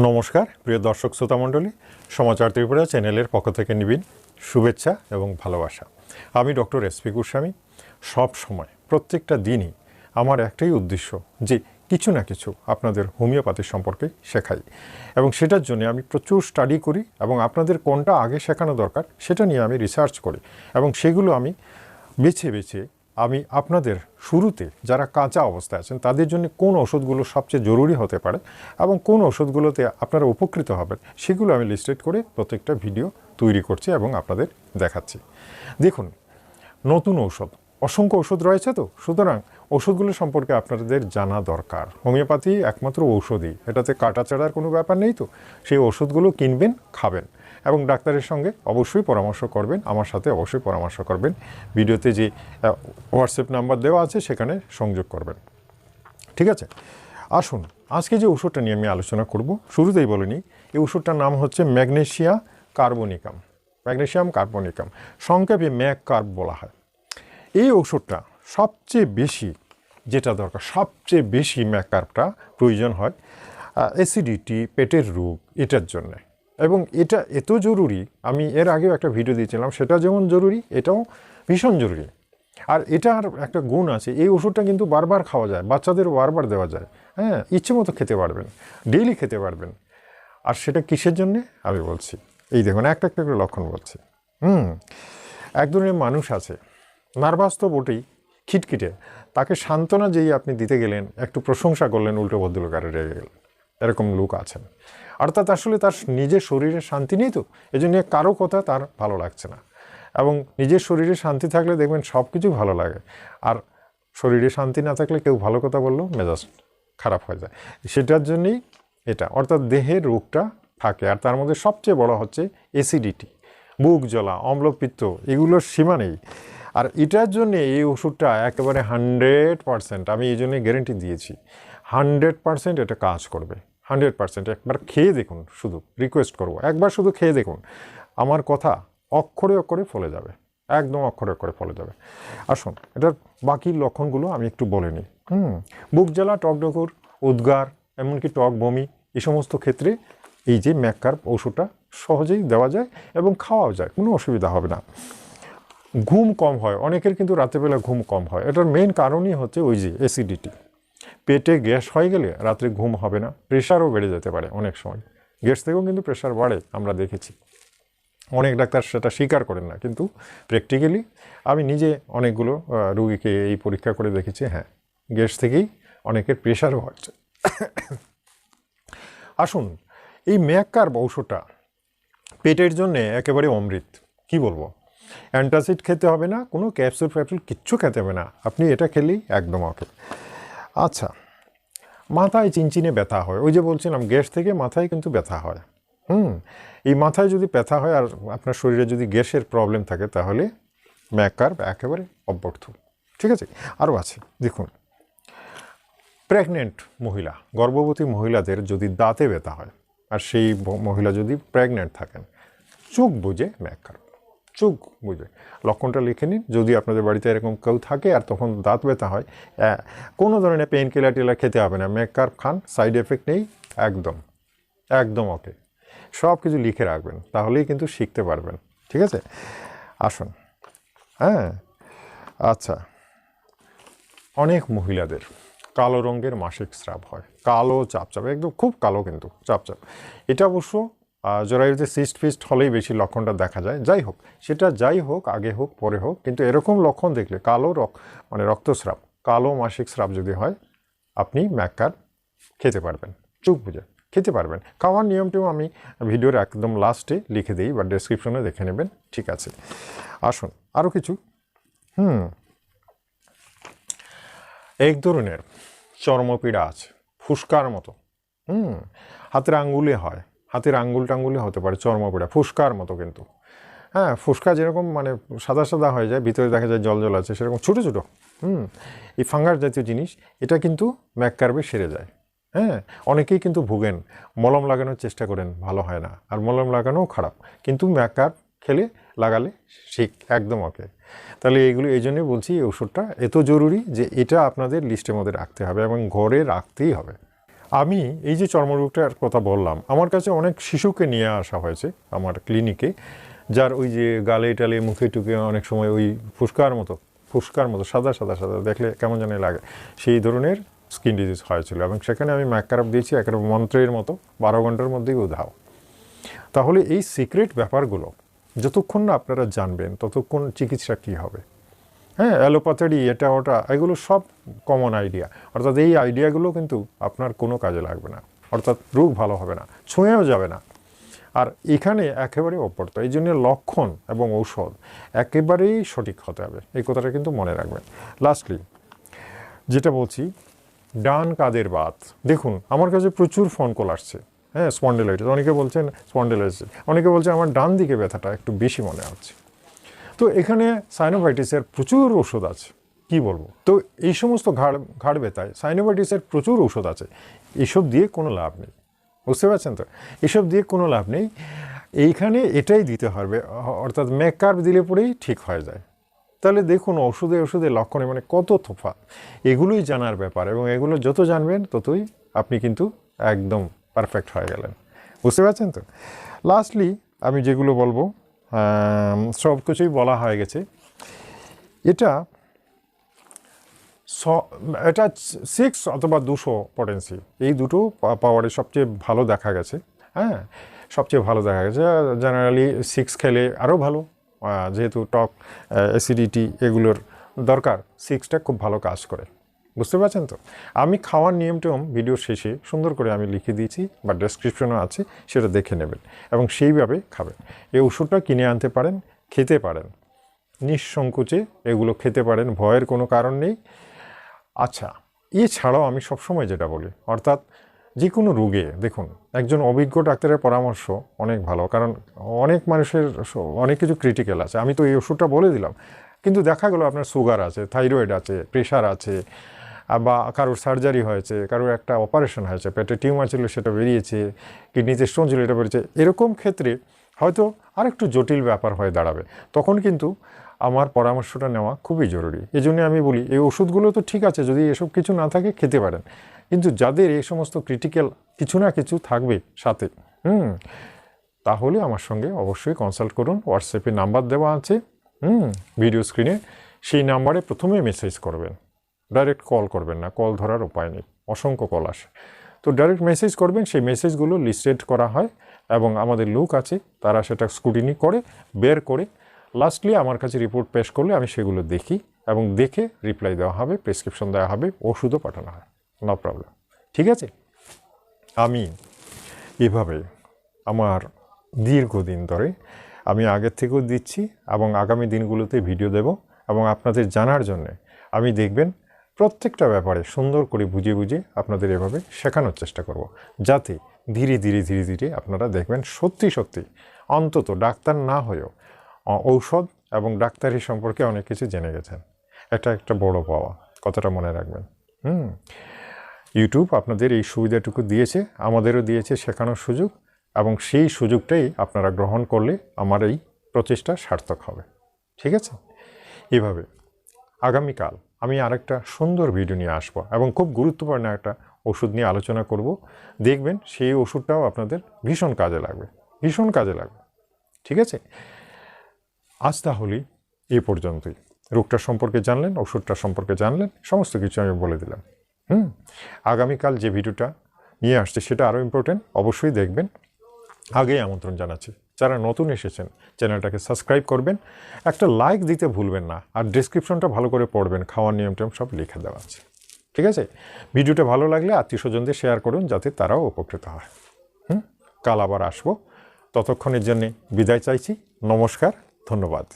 নমস্কার প্রিয় দর্শক শ্রোতামণ্ডলী, সমাচার ত্রিপুরা চ্যানেলের পক্ষ থেকে নিবিন শুভেচ্ছা এবং ভালোবাসা। আমি ডক্টর SP গোস্বামী। সব সময় প্রত্যেকটা দিনই আমার একটাই উদ্দেশ্য যে কিছু না কিছু আপনাদের হোমিওপ্যাথি সম্পর্কে শেখাই, এবং সেটার জন্য আমি প্রচুর স্টাডি করি এবং আপনাদের কোনটা আগে শেখানো দরকার সেটা নিয়ে আমি রিসার্চ করি, এবং সেগুলো আমি বেছে বেছে আমি আপনাদের শুরুতে যারা কাঁচা অবস্থায় আছেন তাদের জন্য কোন ওষুধগুলো সবচেয়ে জরুরি হতে পারে এবং কোন ওষুধগুলোতে আপনারা উপকৃত হবেন সেগুলো আমি লিস্টেড করে প্রত্যেকটা ভিডিও তৈরি করছি এবং আপনাদের দেখাচ্ছি। দেখুন, নতুন ঔষধ, অসংখ্য ওষুধ রয়েছে, তো সুতরাং ওষুধগুলো সম্পর্কে আপনাদের জানা দরকার। হোমিওপ্যাথি একমাত্র ঔষধই, এটাতে কাটাচাড়ার কোনো ব্যাপার নেই। তো সেই ওষুধগুলো কিনবেন, খাবেন এবং ডাক্তারের সঙ্গে অবশ্যই পরামর্শ করবেন, আমার সাথে অবশ্যই পরামর্শ করবেন। ভিডিওতে যে হোয়াটসঅ্যাপ নাম্বার দেওয়া আছে সেখানে সংযোগ করবেন, ঠিক আছে? আসুন, আজকে যে ওষুধটা নিয়ে আমি আলোচনা করব, শুরুতেই বলে নিই, এই ওষুধটার নাম হচ্ছে ম্যাগনেসিয়া কার্বনিকাম। ম্যাগনেসিয়াম কার্বনিকাম, সংক্ষেপে ম্যাগ কার্ব বলা হয়। এই ওষুধটা সবচেয়ে বেশি যেটা দরকার, সবচেয়ে বেশি ম্যাগ কার্বটা প্রয়োজন হয় অ্যাসিডিটি, পেটের রোগ, এটার জন্যে। এবং এটা এত জরুরি, আমি এর আগেও একটা ভিডিও দিয়েছিলাম, সেটা যেমন জরুরি এটাও ভীষণ জরুরি। আর এটার একটা গুণ আছে, এই ওষুধটা কিন্তু বারবার খাওয়া যায়, বাচ্চাদেরও বারবার দেওয়া যায়, হ্যাঁ, ইচ্ছে মতো খেতে পারবেন, ডেইলি খেতে পারবেন। আর সেটা কিসের জন্যে আমি বলছি, এই দেখুন একটা একটা করে লক্ষণ বলছি। এক ধরনের মানুষ আছে, নার্ভাস তো বটেই, খিটখিটে, তাকে সান্ত্বনা যেই আপনি দিতে গেলেন, একটু প্রশংসা করলেন, উল্টো ভদ্রলোক আরে রেগে গেলেন, এরকম লোক আছেন। অর্থাৎ আসলে তার নিজের শরীরে শান্তি নেই, তো এই জন্য কারো কথা তার ভালো লাগছে না। এবং নিজের শরীরে শান্তি থাকলে দেখবেন সব কিছু ভালো লাগে, আর শরীরে শান্তি না থাকলে কেউ ভালো কথা বললেও মেজাজ খারাপ হয়ে যায়। সেটার জন্যই এটা, অর্থাৎ দেহের রোগটা থাকে। আর তার মধ্যে সবচেয়ে বড় হচ্ছে অ্যাসিডিটি, বুক জ্বলা, অম্লপিত্ত, এগুলোর সীমা নেই। আর এটার জন্যে এই ওষুধটা একেবারে 100%, আমি এই জন্যে গ্যারেন্টি দিয়েছি, 100% এটা কাজ করবে, 100%। একবার খেয়ে দেখুন, শুধু রিকোয়েস্ট করব, একবার শুধু খেয়ে দেখুন, আমার কথা অক্ষরে অক্ষরে ফলে যাবে, একদম অক্ষরে অক্ষরে ফলে যাবে। আসুন, এটার বাকি লক্ষণগুলো আমি একটু বলে নিই। বুক জ্বালা, টকডকুর, উদ্গার, এমনকি টক বমি, এই সমস্ত ক্ষেত্রে এই যে ম্যাগ কার্ব ওষুধটা সহজেই দেওয়া যায় এবং খাওয়াও যায়, কোনো অসুবিধা হবে না। ঘুম কম হয় অনেকের, কিন্তু রাত্রেবেলা ঘুম কম হয়, এটার মেইন কারণই হচ্ছে ওই যে অ্যাসিডিটি। পেটে গ্যাস হয়ে গেলে রাত্রে ঘুম হবে না, প্রেশারও বেড়ে যেতে পারে অনেক সময়। গ্যাস থেকেও কিন্তু প্রেশার বাড়ে, আমরা দেখেছি। অনেক ডাক্তার সেটা স্বীকার করেন না, কিন্তু প্র্যাকটিক্যালি আমি নিজে অনেকগুলো রুগীকে এই পরীক্ষা করে দেখেছি, হ্যাঁ, গ্যাস থেকেই অনেকের প্রেশারও হচ্ছে। আসুন, এই ম্যাগ কার্ব ঔষধটা পেটের জন্যে একেবারে অমৃত। কি বলবো, অ্যান্টাসিড খেতে হবে না, কোনো ক্যাপসুল ফ্যাপসুল কিচ্ছু খেতে হবে না, আপনি এটা খেলেই একদম ওকে। আচ্ছা, মাথায় চিনচিনে ব্যথা হয়, ওই যে বলছিলাম গ্যাস থেকে মাথায় কিন্তু ব্যথা হয়। এই মাথায় যদি ব্যথা হয় আর আপনার শরীরে যদি গ্যাসের প্রবলেম থাকে, তাহলে ম্যাগ কার্ব একেবারে অব্যর্থ, ঠিক আছে? আরও আছে, দেখুন, প্রেগনেন্ট মহিলা, গর্ভবতী মহিলাদের যদি দাঁতে ব্যথা হয়, আর সেই মহিলা যদি প্রেগনেন্ট থাকেন, চোখ বুঝে ম্যাগ কার্ব, চোখ বুঝে লক্ষণটা লিখে নিন। যদি আপনাদের বাড়িতে এরকম কেউ থাকে আর তখন দাঁত ব্যথা হয়, কোনো ধরনের পেন কিলার টিলার খেতে হবে না, ম্যাগ কার্ব খান, সাইড এফেক্ট নেই, একদম একদম ওকে। সব কিছু লিখে রাখবেন, তাহলেই কিন্তু শিখতে পারবেন, ঠিক আছে? আসুন, হ্যাঁ, আচ্ছা, অনেক মহিলাদের কালো রঙের মাসিক স্রাব হয়, কালো চাপচাপ, একদম খুব কালো কিন্তু চাপচাপ। এটা অবশ্য জরায়ুতে সিস্ট ফিস্ট হলেই বেশি লক্ষণটা দেখা যায়। যাই হোক, সেটা যাই হোক, আগে হোক পরে হোক, কিন্তু এরকম লক্ষণ দেখলে, কালো মানে রক্তস্রাব, কালো মাসিক স্রাব যদি হয়, আপনি ম্যাগ কার্ব খেতে পারবেন, চোখ বুঝে খেতে পারবেন। খাওয়ার নিয়মটিও আমি ভিডিওর একদম লাস্টে লিখে দিই বা ডেসক্রিপশনে দেখে নেবেন, ঠিক আছে? আসুন, আরও কিছু। এক ধরনের চর্মপীড়া আছে, ফুসকার মতো, হাতের আঙ্গুলে হয়, হাতের আঙ্গুল টাঙ্গুলে হতে পারে চর্মপীড়া, ফুসকার মতো কিন্তু, হ্যাঁ, ফুসকা যেরকম মানে সাদা সাদা হয়ে যায়, ভিতরে দেখা যায় জল জল আছে, সেরকম ছোটো ছোটো এই ফাঙ্গাস জাতীয় জিনিস, এটা কিন্তু ম্যাগ কার্বে সেরে যায়। হ্যাঁ, অনেকেই কিন্তু ভোগেন, মলম লাগানোর চেষ্টা করেন, ভালো হয় না, আর মলম লাগানোও খারাপ, কিন্তু ম্যাগ কার্ব খেলে লাগালে ঠিক একদম ওকে। তাহলে এইগুলো এই জন্যই বলছি, এই ওষুধটা এত জরুরি যে এটা আপনাদের লিস্টের মধ্যে রাখতে হবে এবং ঘরে রাখতেই হবে। আমি এই যে চর্মরোগটার কথা বললাম, আমার কাছে অনেক শিশুকে নিয়ে আসা হয়েছে আমার ক্লিনিকে, যার ওই যে গালে টালে মুখে টুকে অনেক সময় ওই ফুসকার মতো সাদা সাদা সাদা দেখলে কেমন জানি লাগে, সেই ধরনের স্কিন ডিজিজ হয়েছিল। এবং সেখানে আমি ম্যাককারাপ দিয়েছি একেবারে মন্ত্রের মতো, 12 ঘন্টার মধ্যেই উধাও। তাহলে এই সিক্রেট ব্যাপারগুলো যতক্ষণ না আপনারা জানবেন ততক্ষণ চিকিৎসা কী হবে। হ্যাঁ, অ্যালোপ্যাথি এটা ওটা এগুলো সব কমন আইডিয়া, অর্থাৎ এই আইডিয়াগুলো কিন্তু আপনার কোনো কাজে লাগবে না, অর্থাৎ রোগ ভালো হবে না, ছুঁয়েও যাবে না। আর এখানে একেবারে অপরত, এই জন্য লক্ষণ এবং ঔষধ একেবারেই সঠিক হতে হবে, এই কথাটা কিন্তু মনে রাখবেন। লাস্টলি যেটা বলছি, ডান কাঁধের বাত, দেখুন আমার কাছে প্রচুর ফোন কল আসছে। হ্যাঁ, স্পন্ডিলাইটিস, অনেকে বলছেন স্পন্ডিলাইটিস, অনেকে বলছেন আমার ডান দিকে ব্যথাটা একটু বেশি মনে হচ্ছে। তো এখানে সাইনোভাইটিসের প্রচুর ওষুধ আছে, কি বলবো। তো এই সমস্ত ঘাড় ব্যথায় সাইনোভাইটিসের প্রচুর ওষুধ আছে, এসব দিয়ে কোনো লাভ নেই, বুঝতে পারছেন তো, এসব দিয়ে কোনো লাভ নেই। এইখানে এটাই দিতে হবে, অর্থাৎ ম্যাককার্ব দিলে পরেই ঠিক হয়ে যায়। তাহলে দেখুন ওষুধে লক্ষণে মানে কত তফাৎ, এগুলোই জানার ব্যাপার, এবং এগুলো যত জানবেন ততই আপনি কিন্তু একদম পারফেক্ট হয়ে গেলেন, বুঝতে পারছেন তো। লাস্টলি আমি যেগুলো বলবো সব কিছুই বলা হয়ে গেছে। এটা 6 অথবা 200 পটেন্সি, এই দুটো পাওয়ারে সবচেয়ে ভালো দেখা গেছে। হ্যাঁ, সবচেয়ে ভালো দেখা গেছে। জেনারেলি 6 খেলে আরও ভালো, যেহেতু টক অ্যাসিডিটি এগুলোর দরকার, 6টা খুব ভালো কাজ করে, বুঝতে পারছেন তো। আমি খাওয়ার নিয়মটিয়ম ভিডিও শেষে সুন্দর করে আমি লিখে দিয়েছি, বা ডেসক্রিপশনও আছে, সেটা দেখে নেবেন এবং সেইভাবে খাবেন। এই ওষুধটা কিনে আনতে পারেন, খেতে পারেন নিঃসংকোচে, এগুলো খেতে পারেন, ভয়ের কোনো কারণ নেই। আচ্ছা, এছাড়াও আমি সবসময় যেটা বলি, অর্থাৎ যে কোনো রোগে দেখুন একজন অভিজ্ঞ ডাক্তারের পরামর্শ অনেক ভালো, কারণ অনেক মানুষের অনেক কিছু ক্রিটিক্যাল আছে। আমি তো এই ওষুধটা বলে দিলাম, কিন্তু দেখা গেলো আপনার সুগার আছে, থাইরয়েড আছে, প্রেশার আছে, বা কারোর সার্জারি হয়েছে, কারোর একটা অপারেশন হয়েছে, পেটে টিউমার ছিল সেটা বেরিয়েছে, কিডনিতে স্টোন ছিল এটা বেরিয়েছে, এরকম ক্ষেত্রে হয়তো আরেকটু জটিল ব্যাপার হয়ে দাঁড়াবে, তখন কিন্তু আমার পরামর্শটা নেওয়া খুবই জরুরি। এই জন্য আমি বলি এই ওষুধগুলো তো ঠিক আছে, যদি এসব কিছু না থাকে খেতে পারেন, কিন্তু যাদের এই সমস্ত ক্রিটিক্যাল কিছু না কিছু থাকবে সাথে, তাহলে আমার সঙ্গে অবশ্যই কনসাল্ট করুন। হোয়াটসঅ্যাপে নাম্বার দেওয়া আছে ভিডিও স্ক্রিনে, সেই নাম্বারে প্রথমে মেসেজ করবেন, ডাইরেক্ট কল করবেন না, কল ধরার উপায় নেই, অসংখ্য কল আসে। তো ডাইরেক্ট মেসেজ করবেন, সেই মেসেজগুলো লিস্টেড করা হয় এবং আমাদের লোক আছে, তারা সেটা স্ক্রুটিনি করে বের করে লাস্টলি আমার কাছে রিপোর্ট পেশ করলে আমি সেগুলো দেখি এবং দেখে রিপ্লাই দেওয়া হবে, প্রেসক্রিপশন দেওয়া হবে, ওষুধও পাঠানো হয়, নো প্রবলেম। ঠিক আছে, আমি এভাবে আমার দীর্ঘদিন ধরে আমি আগের থেকেও দিচ্ছি এবং আগামী দিনগুলোতে ভিডিও দেব, এবং আপনাদের জানার জন্যে আমি দেখবেন প্রত্যেকটা ব্যাপারে সুন্দর করে বুঝে বুঝে আপনাদের এভাবে শেখানোর চেষ্টা করব, যাতে ধীরে ধীরে ধীরে ধীরে আপনারা দেখবেন সত্যি সত্যি অন্তত ডাক্তার না হয়েও ঔষধ এবং ডাক্তারি সম্পর্কে অনেক কিছু জেনে গেছেন। এটা একটা বড় পাওয়া, কথাটা মনে রাখবেন। ইউটিউব আপনাদের এই সুবিধাটুকু দিয়েছে, আমাদেরও দিয়েছে শেখানোর সুযোগ, এবং সেই সুযোগটাই আপনারা গ্রহণ করলে আমার এই প্রচেষ্টা সার্থক হবে। ঠিক আছে, এভাবে আগামীকাল আমি আরেকটা সুন্দর ভিডিও নিয়ে আসবো এবং খুব গুরুত্বপূর্ণ একটা ওষুধ নিয়ে আলোচনা করব। দেখবেন সেই ওষুধটাও আপনাদের ভীষণ কাজে লাগবে, ভীষণ কাজে লাগবে। ঠিক আছে, আজ তাহলে এই পর্যন্তই। রোগটা সম্পর্কে জানলেন, ওষুধটা সম্পর্কে জানলেন, সমস্ত কিছু আমি বলে দিলাম। আগামীকাল যে ভিডিওটা নিয়ে আসছে সেটা আরও ইম্পর্টেন্ট, অবশ্যই দেখবেন। আগেই আমন্ত্রণ জানাচ্ছি, যারা নতুন এসেছেন চ্যানেলটাকে সাবস্ক্রাইব করবেন, একটা লাইক দিতে ভুলবেন না, আর ডেসক্রিপশনটা ভালো করে পড়বেন, খাওয়ার নিয়মটিয়ম সব লিখে দেওয়া আছে। ঠিক আছে, ভিডিওটা ভালো লাগলে আত্মীয় স্বজনদের শেয়ার করুন, যাতে তারাও উপকৃত হয়। কাল আবার আসবো, ততক্ষণের জন্যে বিদায় চাইছি। নমস্কার, ধন্যবাদ।